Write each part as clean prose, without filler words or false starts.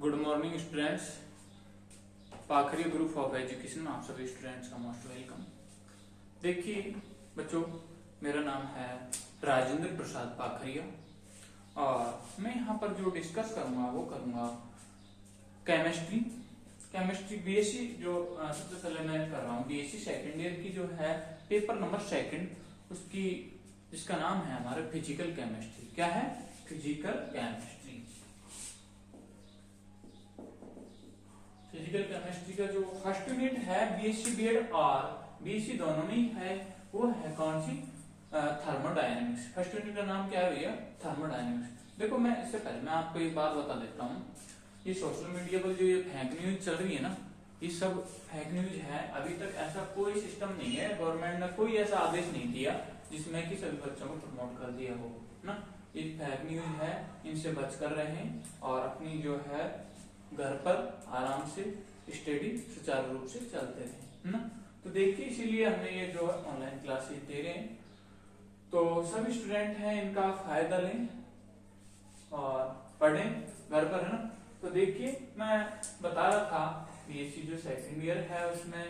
Good morning students. Pakhariya group of education में आप सभी स्टूडेंट्स का मोस्ट वेलकम। देखिए बच्चों, मेरा नाम है राजेंद्र प्रसाद पाखरिया और मैं यहाँ पर जो डिस्कस करूँगा वो करूँगा केमिस्ट्री बीएससी। जो सबसे पहले मैं कर रहा हूँ बीएससी सेकेंड ईयर की जो है पेपर नंबर सेकंड, उसकी जिसका नाम है हमारा फिजिकल केमिस्ट्री। क्या है? Physical chemistry. फिजिकल केमिस्ट्री का जो फर्स्ट यूनिट है बीएससी बीएड और बीएससी दोनों में ही है, वो है कौन सी? थर्मोडायनेमिक्स। फर्स्ट यूनिट का नाम क्या है भैया? थर्मोडायनेमिक्स। देखो, मैं इससे पहले मैं आपको एक बात बता देता हूँ। ये सोशल मीडिया पर जो ये फेक न्यूज चल रही है ना, ये सब फेक न्यूज है। अभी तक ऐसा कोई सिस्टम नहीं है, गवर्नमेंट ने कोई ऐसा आदेश नहीं दिया जिसमें कि सभी बच्चों को प्रमोट कर दिया हो ना। ये फेक न्यूज है, इनसे बच कर रहें और अपनी जो है घर पर आराम से स्टडी सुचारू रूप से चलते रहे ना। तो देखिए, इसीलिए हमने ये जो ऑनलाइन क्लासेस दे रहे हैं, तो सभी स्टूडेंट हैं इनका फायदा लें और पढ़ें घर पर, है ना। तो देखिए, मैं बता रहा था बीएससी जो सेकंड ईयर है उसमें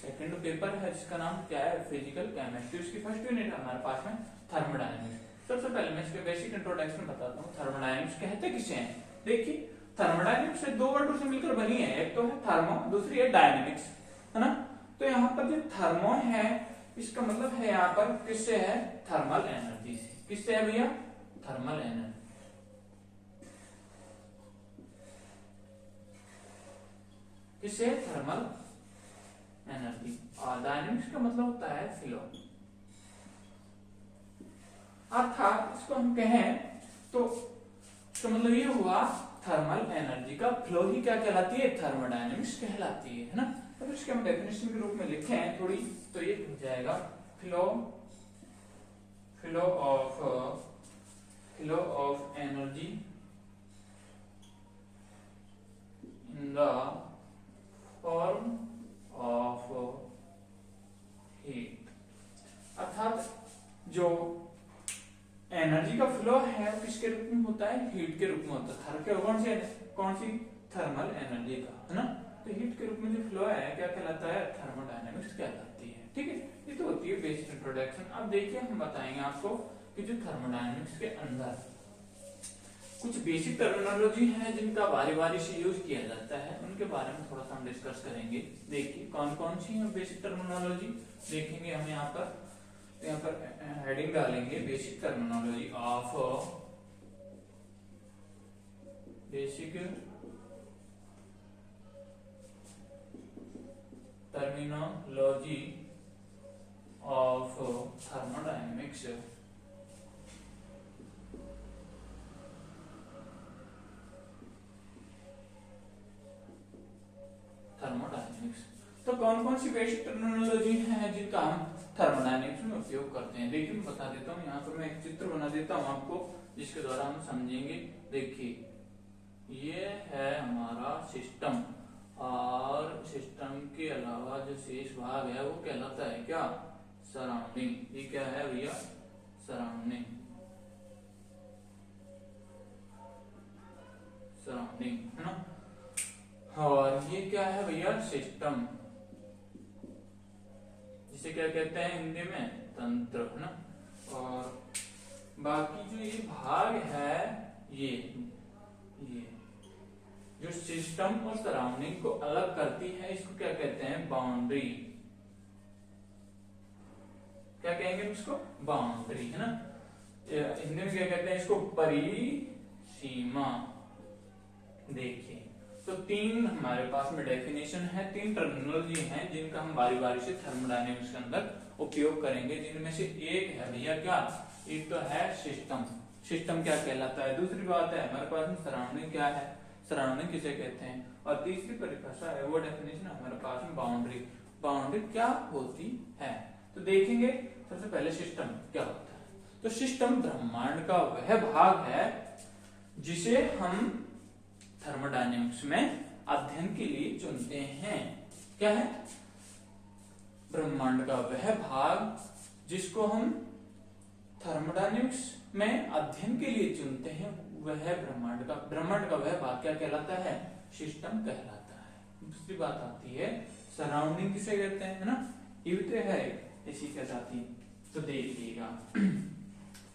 सेकंड पेपर है जिसका नाम क्या है? Physical chemistry. उसकी फर्स्ट यूनिट है हमारे पास में थर्मोडायनेमिक्स। सबसे पहले मैं इसके बेसिक इंट्रोडक्शन बताता हूँ। थर्मोडायनेमिक्स कहते किसे हैं? देखिए, थर्मोडायनेमिक्स से दो वर्डों से मिलकर बनी है, एक तो है थर्मो, दूसरी है डायनेमिक्स, है ना। तो यहाँ पर जो थर्मो है इसका मतलब है यहाँ पर किससे है? थर्मल एनर्जी से। किससे है भैया? Thermal energy. किससे? Thermal energy. और डायनेमिक्स का मतलब होता है फ्लो। अर्थात इसको हम कहें तो इसका मतलब ये हुआ थर्मल एनर्जी का फ्लो ही क्या कहलाती है? थर्मोडायनेमिक्स कहलाती है ना। तो इसके हम डेफिनेशन के रूप में लिखें थोड़ी, तो ये हो जाएगा flow of energy in the form of heat. अर्थात जो एनर्जी का फ्लो है वो किसके रूप में होता है? हीट के रूप में होता है। कौन सी? थर्मल एनर्जी का, है ना। तो हीट के रूप में जो फ्लो है क्या कहलाता है? थर्मोडायनेमिक्स कहलाती है। ठीक है, ये तो होती है बेसिक इंट्रोडक्शन। अब देखिए, हम बताएंगे आपको कि जो थर्मोडायनेमिक्स के अंदर कुछ बेसिक टर्मिनोलॉजी है जिनका बारी बारी से यूज किया जाता है, उनके बारे में थोड़ा सा हम डिस्कस करेंगे। देखिए कौन कौन सी है बेसिक टर्मिनोलॉजी देखेंगे हम यहाँ पर। यहाँ पर हेडिंग डालेंगे बेसिक टर्मिनोलॉजी ऑफ थर्मोडायनेमिक्स। तो कौन कौन सी बेसिक टर्मिनोलॉजी है जिनका हम थर्मोडायनेमिक्स में उपयोग करते हैं? देखिए, मैं बता देता हूँ। यहाँ पर मैं एक चित्र बना देता हूँ आपको, जिसके द्वारा हम समझेंगे। देखिए, ये है हमारा सिस्टम और सिस्टम के अलावा जो शेष भाग है वो कहलाता है क्या? सराउंडिंग। ये क्या है भैया? सराउंडिंग, है ना। और ये क्या है भैया? सिस्टम, जिसे क्या कहते हैं हिंदी में? तंत्र, है ना। और बाकी जो ये भाग है, ये जो सिस्टम और सराउंडिंग को अलग करती है, इसको क्या कहते हैं? बाउंड्री। क्या कहेंगे इसको? बाउंड्री, है ना। हिंदी में क्या कहते हैं इसको? परिसीमा। देखिए, तो तीन हमारे पास में डेफिनेशन है, तीन टर्मिनोलॉजी हैं जिनका हम बारी बारी से थर्मोडायनेमिक्स के अंदर उपयोग करेंगे। जिनमें से एक है भैया क्या? एक तो है सिस्टम। सिस्टम क्या कहलाता है? दूसरी बात है हमारे पास में सराउंडिंग। क्या है? सराउंडिंग किसे कहते हैं? और तीसरी परिभाषा है, वो डेफिनेशन हमारे पास में बाउंड्री। बाउंड्री क्या होती है? तो देखेंगे सबसे पहले सिस्टम क्या होता है। तो सिस्टम ब्रह्मांड का वह भाग है जिसे हम थर्मोडायनेमिक्स में अध्ययन के लिए चुनते हैं। क्या है? ब्रह्मांड का वह भाग जिसको हम थर्मोडायनेमिक्स में अध्ययन के लिए चुनते हैं वह ब्रह्मांड का वह भाग क्या कहलाता है? सिस्टम कहलाता है। दूसरी बात आती है सराउंडिंग किसे कहते हैं, है ना, ये भी है इसी के साथ ही। तो देखिएगा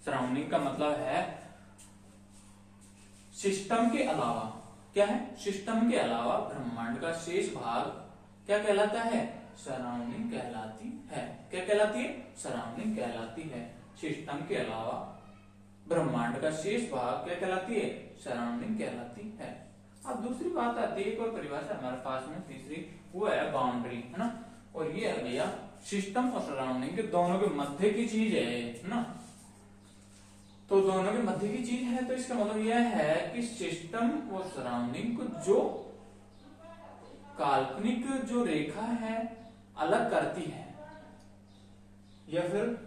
सराउंडिंग का मतलब है सिस्टम के अलावा, क्या है, सिस्टम के अलावा ब्रह्मांड का शेष भाग क्या कहलाता है? सराउंडिंग कहलाती है। क्या कहलाती है? सराउंडिंग कहलाती है। सिस्टम के अलावा ब्रह्मांड का शेष भाग क्या कहलाती है? सराउंडिंग कहलाती है। अब दूसरी बात आती है, कोई परिभाषा हमारे पास में तीसरी, वो है बाउंड्री, है ना, और ये है भैया सिस्टम और सराउंडिंग के दोनों के मध्य की चीज है ना, तो दोनों के मध्य की चीज है, तो इसका मतलब यह है कि सिस्टम और सराउंडिंग को जो काल्पनिक जो रेखा है अलग करती है, या फिर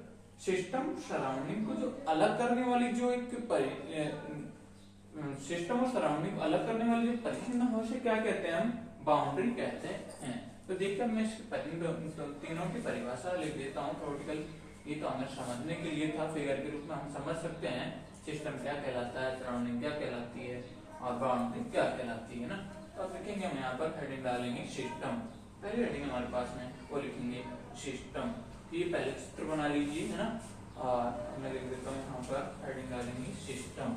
सिस्टम सराउंडिंग को जो अलग करने वाली जो एक सिस्टम और सराउंडिंग अलग करने वाली जो परिसीमा है उसे क्या कहते हैं? हम बाउंड्री कहते हैं। तो देखकर मैं तीनों की परिभाषा लिख देता हूँ थ्योरेटिकल, ये तो हमें समझने के लिए था, फिगर के रूप में हम समझ सकते हैं सिस्टम क्या कहलाता है, सराउंडिंग क्या कहलाती है और बाउंड्री क्या कहलाती है ना। तो अब देखेंगे हम यहाँ पर हेडिंग डालेंगे सिस्टम, पहली हेडिंग हमारे पास में वो लिखेंगे सिस्टम। ये पहले चित्र बना लीजिए, है ना, और मैं लिख देता हूँ यहाँ पर हेडिंग डालेंगे सिस्टम।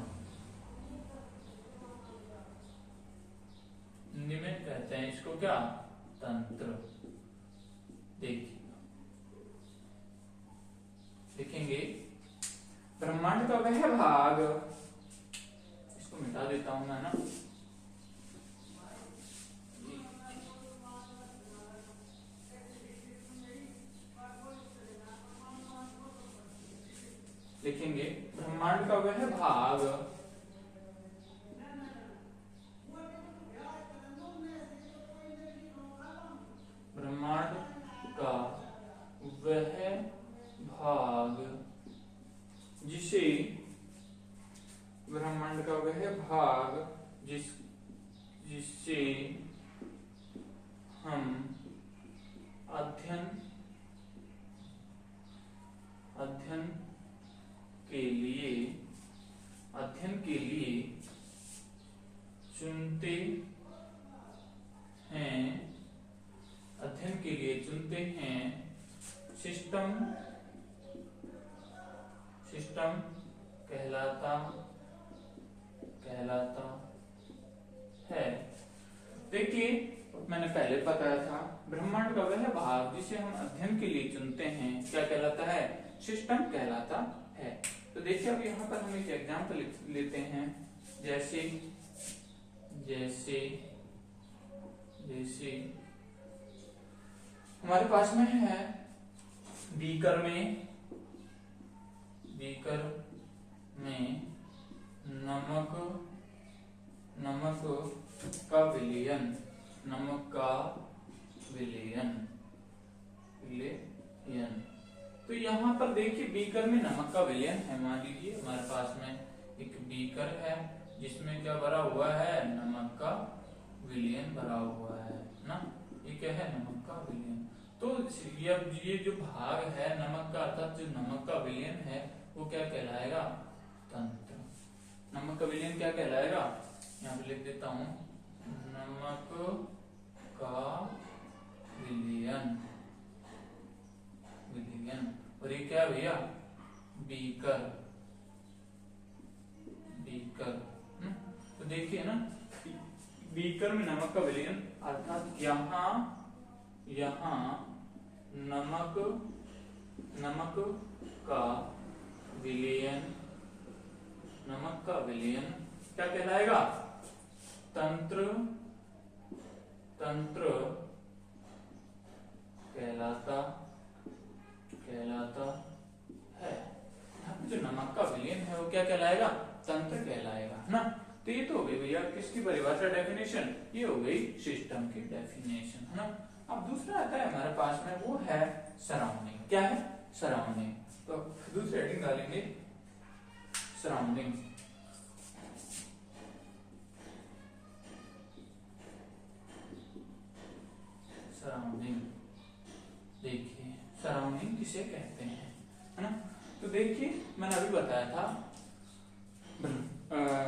हिंदी में कहते हैं इसको क्या? तंत्र। देखिए लिखेंगे ब्रह्मांड का वह भाग, इसको मिटा देता हूं मैं ना, लिखेंगे ब्रह्मांड का वह भाग ब्रह्मांड का वह भाग जिसे ब्रह्मांड का वह भाग जिससे हम अध्ययन के लिए चुनते हैं सिस्टम कहलाता है। देखिए मैंने पहले बताया था ब्रह्मांड का वह भाग जिसे हम अध्ययन के लिए चुनते हैं क्या कहलाता है? सिस्टम कहलाता है। तो देखिए अब यहाँ पर हम एक एग्जाम्पल लेते हैं, जैसे हमारे पास में है बीकर में नमक का विलयन तो यहाँ पर देखिए बीकर में नमक का विलयन है। मान लीजिए हमारे पास में एक बीकर है जिसमें क्या भरा हुआ है? नमक का विलयन भरा हुआ है ना, ये क्या है? नमक का विलयन। तो ये जो भाग है नमक का, अर्थात जो नमक का विलयन है वो क्या कहलाएगा? तंत्र। नमक का विलयन क्या कहलाएगा? यहाँ पे लिख देता हूं नमक का विलयन। और ये क्या भैया? बीकर। तो देखिए ना बीकर में नमक का विलयन, अर्थात यहाँ नमक का विलयन क्या कहलाएगा? तंत्र कहलाता है। जो नमक का विलयन है वो क्या कहलाएगा? तंत्र कहलाएगा, है ना। तो ये तो हो गई भैया किसकी परिभाषा, डेफिनेशन, ये हो गई सिस्टम की डेफिनेशन, है ना। अब दूसरा आता है हमारे पास में, वो है सराउंडिंग। क्या है? सराउंडिंग। तो दूसरी हेडिंग डालेंगे सराउंडिंग। देखिए सराउंडिंग किसे कहते हैं, है ना। तो देखिए मैंने अभी बताया था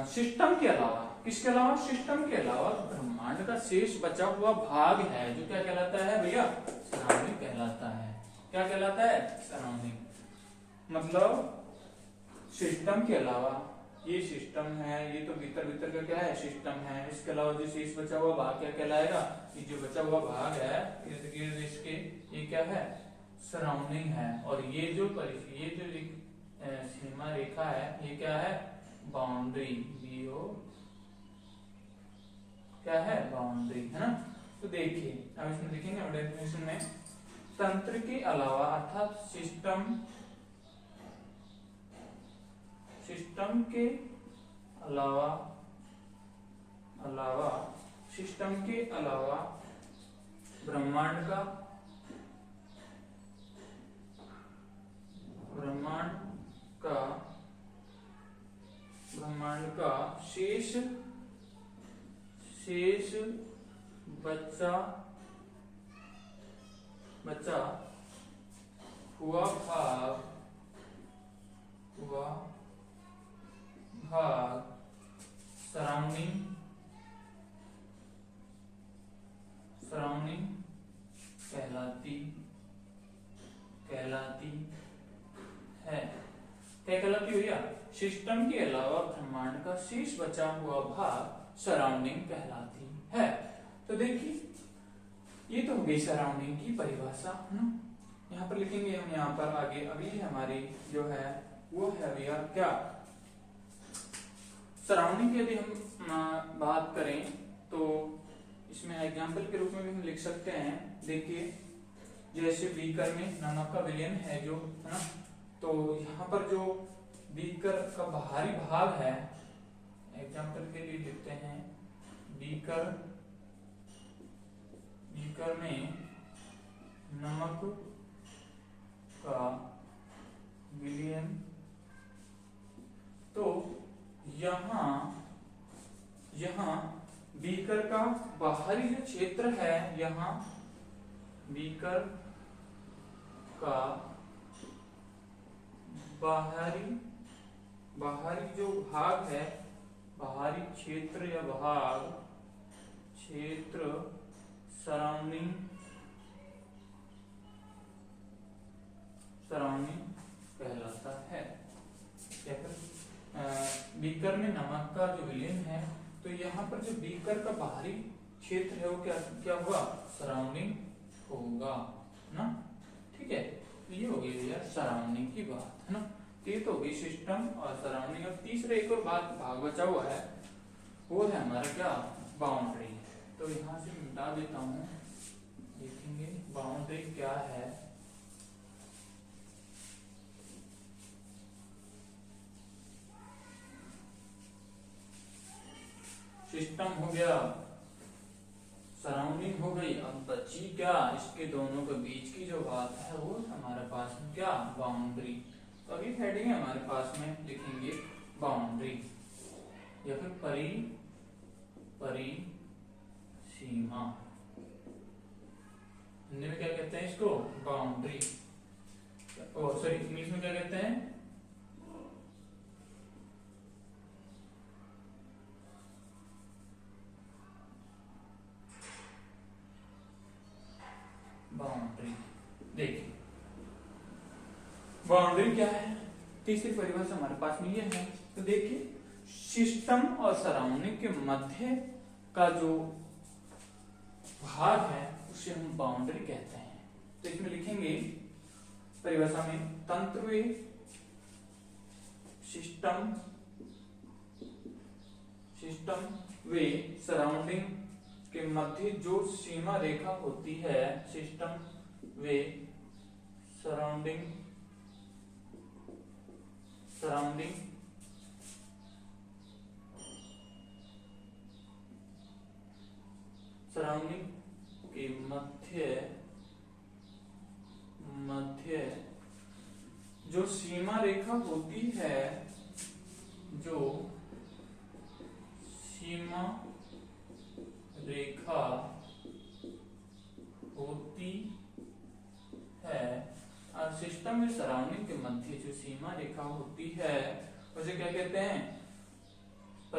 सिस्टम के अलावा, किसके अलावा, सिस्टम के अलावा ब्रह्मांड का शेष बचा हुआ भाग है जो क्या कहलाता है भैया, सराउंडिंग कहलाता है। क्या कहलाता है, सराउंडिंग। मतलब सिस्टम के अलावा, ये सिस्टम है, ये तो भीतर भीतर का क्या है, सिस्टम है, इसके अलावा जो शेष बचा हुआ भाग क्या कहलाएगा, ये जो बचा हुआ भाग है इर्द गिर्द इसके, ये क्या है, सराउंडिंग है। और ये जो सीमा रेखा है ये क्या है, बाउंड्री, बीओ क्या है, बाउंड्री, है ना। तो देखिए अब इसमें लिखेंगे डेफिनेशन में, तंत्र के अलावा अर्थात सिस्टम के अलावा सिस्टम के अलावा ब्रह्मांड का शेष बचा हुआ भाग सराउंडिंग कहलाती है। क्या कहलाती हुई, सिस्टम के अलावा ब्रह्मांड का शेष बचा हुआ भाग सराउंडिंग कहलाती है। तो देखिए ये तो हो गई सराउंडिंग की परिभाषा, है ना। यहाँ पर लिखेंगे हम, यहाँ पर आगे अभी हमारी जो है वो है भैया क्या, सराउंडिंग की यदि हम बात करें तो इसमें एग्जाम्पल के रूप में भी हम लिख सकते हैं। देखिए जैसे बीकर में नमक का विलयन है जो, है ना, तो यहाँ पर जो बीकर का बाहरी भाग है, एग्जाम्पल के लिए लिखते हैं बीकर में नमक का विलयन, तो यहाँ बीकर का बाहरी जो क्षेत्र है, यहाँ बीकर का बाहरी जो भाग है, बाहरी क्षेत्र या भाग क्षेत्र सराउंडिंग कहलाता है। बीकर में नमक का जो विलयन है, तो यहाँ पर जो बीकर का बाहरी क्षेत्र है वो क्या हुआ, सराउंडिंग होगा ना। ठीक है, तो ये हो गई भैया सराउंडिंग की बात, है ना। ये तो होगी सिस्टम और सराउंडिंग। अब तीसरा एक और भाग बचा हुआ है, वो है हमारा क्या, बाउंड्री। तो यहाँ से मिटा देता हूँ, देखेंगे बाउंड्री क्या है। सिस्टम हो गया, सराउंडिंग हो गई, अब बची क्या, इसके दोनों के बीच की जो बात है वो हमारे पास में क्या, बाउंड्री। तो अभी हेडिंग है हमारे पास में, लिखेंगे बाउंड्री या फिर परिसीमा। हिंदी में क्या कहते हैं इसको, बाउंड्री। सॉरी, इंग्लिश में क्या कहते हैं, बाउंड्री। देखिए बाउंड्री क्या है, तीसरी परिभाषा हमारे पास में ये है। तो देखिए सिस्टम और सराउंडिंग के मध्य का जो भाग है उसे हम बाउंड्री कहते हैं। तो इसमें लिखेंगे परिभाषा में, तंत्र वे सिस्टम वे सराउंडिंग के मध्य जो सीमा रेखा होती है, सिस्टम वे सराउंडिंग के मध्य जो सीमा रेखा होती है, जो सीमा रेखा होती है, और सिस्टम में सराउंडिंग के मध्य जो सीमा रेखा होती है उसे क्या कहते हैं,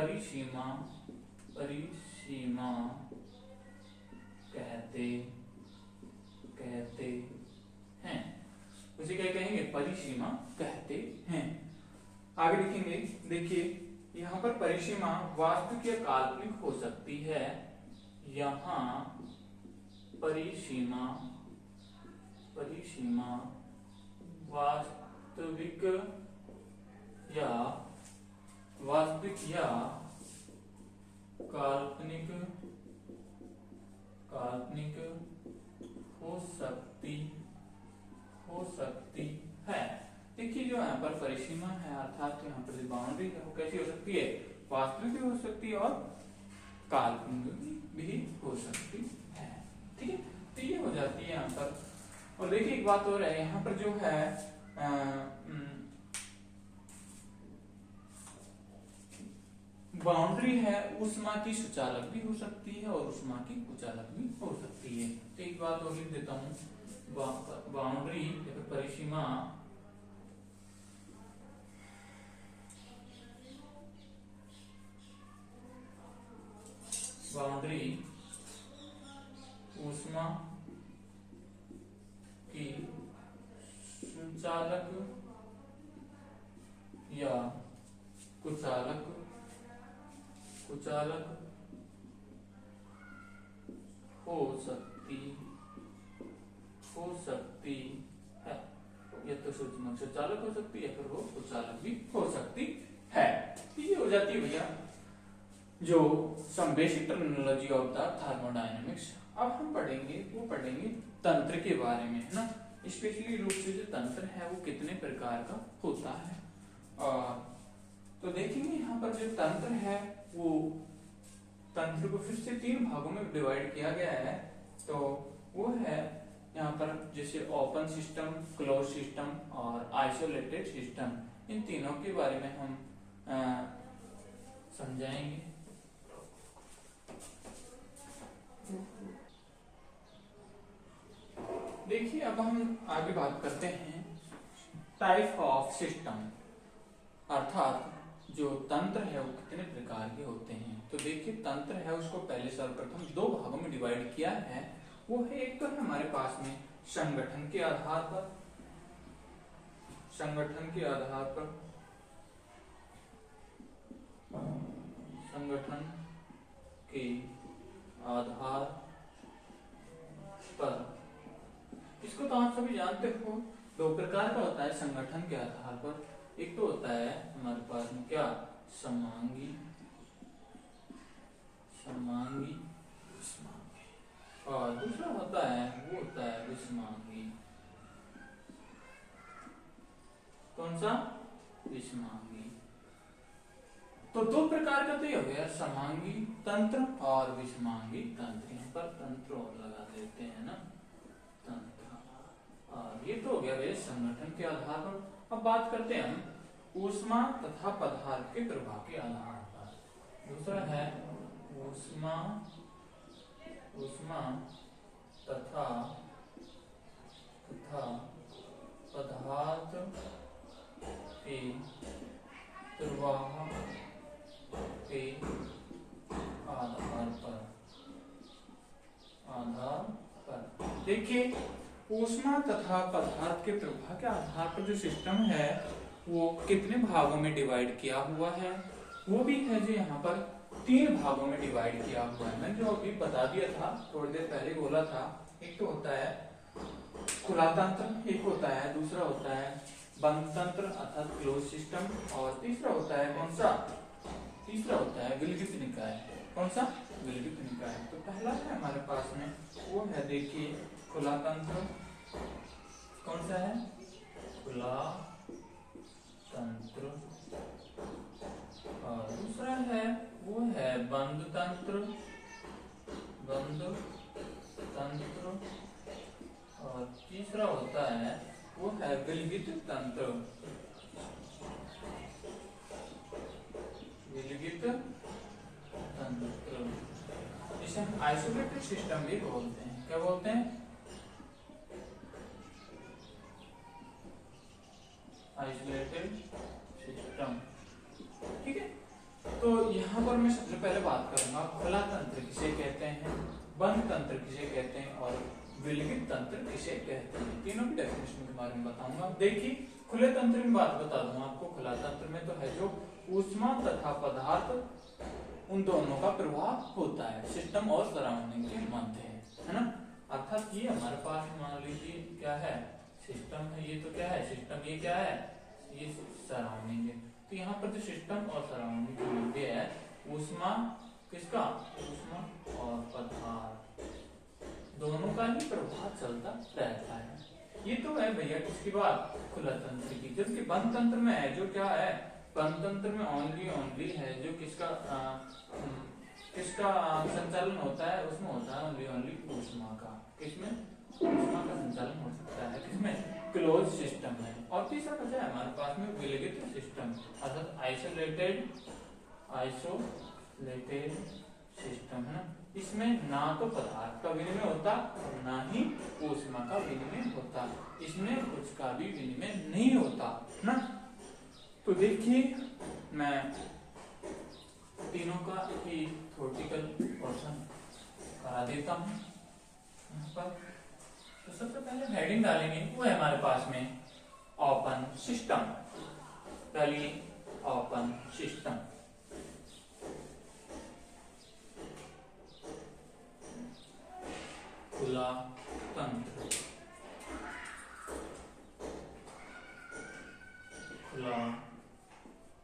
परिसीमा परिसीमा कहते कहते हैं। उसे क्या कहेंगे? परिसीमा कहते हैं। आगे लिखेंगे, देखिए यहाँ पर परिसीमा वास्तविक या काल्पनिक हो सकती है। यहाँ परिसीमा परिसीमा वास्तविक या काल्पनिक काल्पनिक हो सकती है। देखिए जो यहाँ पर परिसीमा है अर्थात यहाँ पर जो बाउंड्री है वो कैसी हो सकती है? वास्तविक भी हो सकती है और काल्पनिक भी हो सकती है। ठीक है, तो ये हो जाती है यहाँ पर। और देखिए एक बात और है, यहाँ पर जो है बाउंड्री है ऊष्मा की सुचालक भी हो सकती है और ऊष्मा की कुचालक भी हो सकती है। तो एक बात और लिख देता हूं, बाउंड्री या फिर परिसीमा ऊष्मा की सुचालक या कुचालक हो सकती है। या तो सुचालक हो सकती है या फिर वो कुचालक भी हो सकती है। ये हो जाती है भैया जो some basic terminology of the thermodynamics. अब हम पढ़ेंगे तंत्र के बारे में, है ना। स्पेशली रूप से जो तंत्र है वो कितने प्रकार का होता है। तो देखेंगे यहाँ पर जो तंत्र है वो तंत्र को फिर से 3 भागों में डिवाइड किया गया है। तो वो है यहाँ पर जैसे ओपन सिस्टम, क्लोज सिस्टम और आइसोलेटेड सिस्टम। इन तीनों के बारे में हम समझाएंगे। देखिए अब हम आगे बात करते हैं टाइप ऑफ सिस्टम, अर्थात जो तंत्र है वो कितने प्रकार के होते हैं। तो देखिए तंत्र है उसको पहले सर्वप्रथम 2 भागों में डिवाइड किया है। वो है एक तो है हमारे पास में संगठन के आधार पर संगठन के आधार पर इसको तो आप सभी जानते हो, 2 प्रकार का होता है संगठन के आधार पर। एक तो होता है हमारे पास में क्या, समांगी और दूसरा होता है वो होता है विषमांगी। कौन सा? विषमांगी। तो 2 प्रकार का तो ये हो गया समांगी तंत्र और विषमांगी तंत्र। यहाँ पर तंत्र और लगा देते हैं ना, तंत्र। और ये तो हो गया भैया संगठन के आधार पर। अब बात करते हैं हम ऊष्मा तथा पदार्थ के प्रभाव के आधार पर। दूसरा है ऊष्मा तथा पदार्थ के प्रवाह के आधार पर। देखिए ऊष्मा तथा पदार्थ के प्रवाह के आधार पर जो सिस्टम है वो कितने भागों में डिवाइड किया हुआ है, वो भी है जो यहाँ पर 3 भागों में डिवाइड किया हुआ है। मैंने जो अभी बता दिया था, थोड़ी देर पहले बोला था। एक तो होता है खुला तंत्र, एक होता है, दूसरा होता है बंद तंत्र अर्थात क्लोज सिस्टम, और तीसरा होता है कौन सा? तीसरा होता है विलगित निकाय। कौन सा? विलगित निकाय। तो पहला है हमारे पास में वो है, देखिए खुला तंत्र। कौन सा है? खुला तंत्र। और दूसरा है वो है बंद तंत्र। और तीसरा होता है वो है विलगित तंत्र। जिसे हम आइसोलेटेड सिस्टम भी बोलते हैं। क्या बोलते हैं? Isolated system. ठीक है, तो यहाँ पर मैं सबसे पहले बात करूंगा खुला तंत्र किसे कहते हैं, बंद तंत्र किसे कहते हैं और विलगित तंत्र किसे कहते हैं, तीनों की डेफिनेशन के बारे में बताऊंगा। देखिए खुले तंत्र की बात बता दूं आपको। खुला तंत्र में तो है जो ऊष्मा तथा पदार्थ उन दोनों का प्रभाव होता है सिस्टम और सराउंडिंग के मध्य, है ना। अर्थात ये हमारे पास मान लीजिए क्या है, सिस्टम है, ये तो क्या है सिस्टम, ये क्या है, ये सराउंडिंग है। तो यहाँ पर जो सिस्टम और सराउंडिंग के मध्य है ऊष्मा, किसका, ऊष्मा और पदार्थ दोनों का ही प्रभाव चलता रहता है। ये तो है भैया किसकी बात, खुला तंत्र की। जबकि बंद तंत्र में है जो क्या है, बंद तंत्र में ओनली है जो किसका संचालन होता है, उसमें होता है ओनली ऊष्मा का। किसमें, ऊष्मा का संचालन हो सकता है किसमें, क्लोज सिस्टम में। और तीसरा बचा है हमारे पास में विलगित सिस्टम, अर्थात आइसोलेटेड सिस्टम, है ना। इसमें ना तो पदार्थ का विनिमय होता और ना ही ऊष्मा का विनिमय होता, इसमें कुछ का भी विनिमय नहीं होता ना। तो देखिए मैं तीनों का ही थ्योरेटिकल पोर्शन करा देता हूं यहाँ पर। तो सबसे पहले हेडिंग डालेंगे, वो है हमारे पास में ओपन सिस्टम। डालिए ओपन सिस्टम। खुला तंत्र, खुला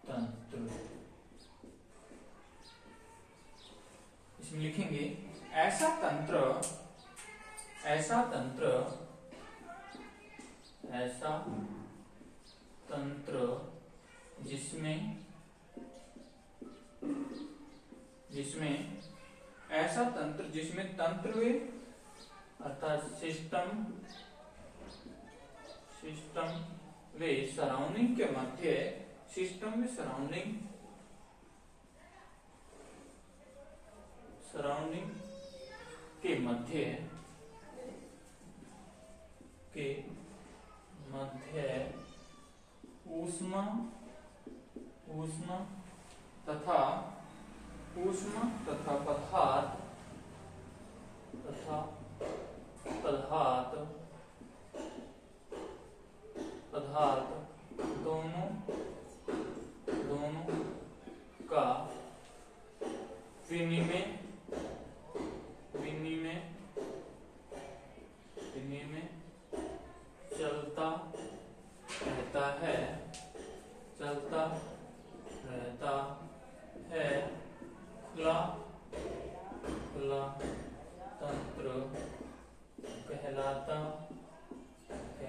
तंत्र। इसमें लिखेंगे ऐसा तंत्र जिसमें तंत्र अर्थात सिस्टम वे सराउंडिंग के मध्य, सिस्टम में सराउंडिंग के मध्य ऊष्मा तथा पदार्थ दोनों का विनिमय चलता रहता है खुला तंत्र कहलाता